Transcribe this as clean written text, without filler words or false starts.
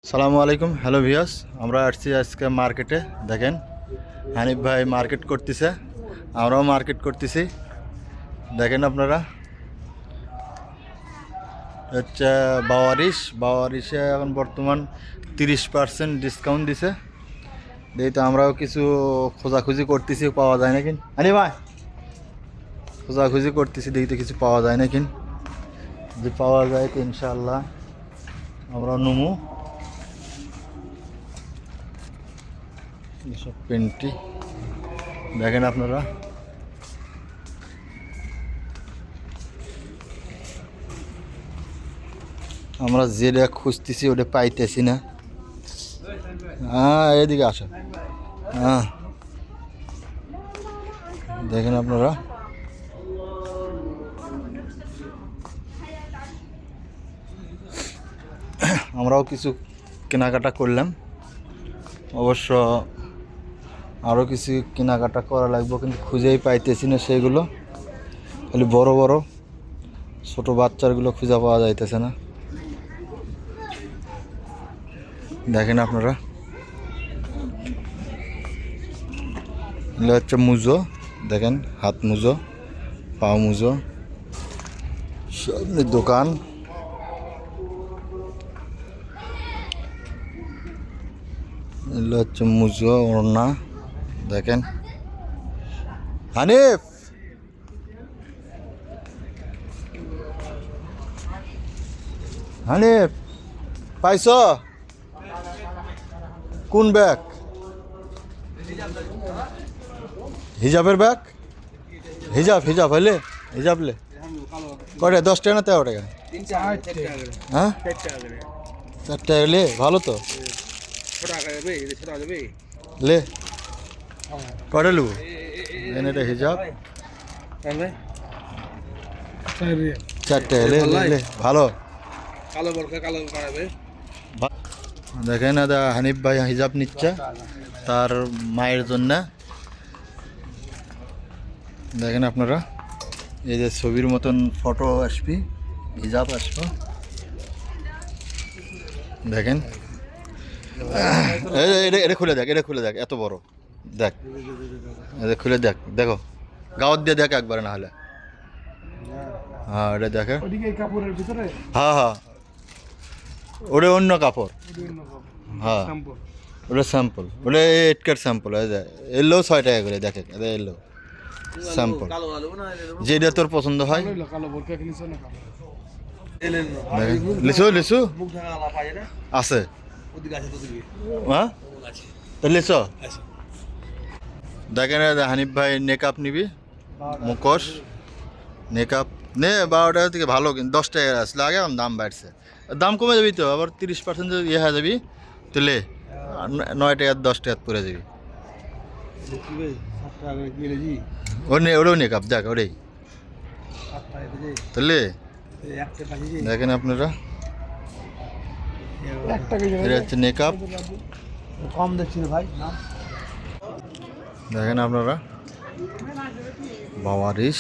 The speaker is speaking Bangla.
সালামু আলাইকুম, হ্যালো ভিউয়ার্স। আমরা আসছি আজকে মার্কেটে। দেখেন হানিফ ভাই মার্কেট করতেছে, আমরাও মার্কেট করতেছি। দেখেন আপনারা, হচ্ছে বাওয়ারিশে এখন বর্তমান 30% ডিসকাউন্ট দিছে। এই তো আমরাও কিছু খোঁজাখুঁজি করতেছি, পাওয়া যায় না কিন। হানিফ ভাই খোঁজাখুঁজি করতেছি, দেখি তো কিছু পাওয়া যায় না কিন। যদি পাওয়া যায় তো ইনশাআল্লাহ আমরা নুমু এসব পেন্টি। দেখেন আপনারা, আমরা যেটা খুঁজতেছি ওটা পাইতেছি না। হ্যাঁ, এদিকে আসো। হ্যাঁ, দেখেন আপনারা, আমরাও কিছু কেনাকাটা করলাম। অবশ্য আরও কিছু কেনাকাটা করা লাগবে, কিন্তু খুঁজেই পাইতেছি না সেগুলো। খালি বড় বড় ছোট বাচ্চারগুলো খুঁজে পাওয়া যাইতেছে না। দেখেন আপনারা, এগুলো হচ্ছে মুজো। দেখেন হাত মুজো, পা মুজো, সামনে দোকান। এগুলো হচ্ছে মুজো, ওড়না। দেখেন হানিফ, হানিফ পাইছ কোন ব্যাগ? হিজাবের ব্যাগ? হিজাব হইলে হিজাব লে কটা? 10 টাকা না 13 টাকা? হ্যাঁ, 4 টাকা লে, ভালো তো। লে কটা লু? এটা হিজাব 4 টাকা লে, লে ভালো। দেখেন দাদা, হানিফ ভাই হিজাব নিচ্ছে তার মায়ের জন্য। দেখেন আপনারা, এই যে ছবির মতন ফটো আসবি, হিজাব আসবো। দেখেন এটা খুলে দেখ, এটা খুলে দেখ, এত বড় দেখ, এটা খুলে দেখ। দেখো গাওয়ার দিয়ে দেখ একবারে, না হলে। হ্যাঁ, এটা দেখে। হ্যাঁ হ্যাঁ, ওটা অন্য কাপড়। হ্যাঁ, ওটা স্যাম্পল, ওটা 8 কাট স্যাম্পল। এলো 6 টাকা করে। দেখে এটা এলো স্যাম্পল, যেটা তোর পছন্দ হয়। লিচু লিচু আছে? হ্যাঁ, তো লিচু। দেখেন হানিফ ভাই নেকআপ নিবি, মুখোশ নেকআপ নে। 12 টাকা থেকে ভালো, কিন্তু 10 টাকা আসলে আগে এখন দাম বাড়ছে। দাম কমে যাবি তো, আবার 30% ইয়ে হয়ে যাবি তো। লে 9 টাকা 10 টাকা পরে যাবি। ওটাও নেকআপ দেখ, ওটাই তাহলে। দেখেন আপনারা, এটা হচ্ছে নেকআপ। কম দেখছি ভাই। দেখেন আপনারা, বাওয়ারিশ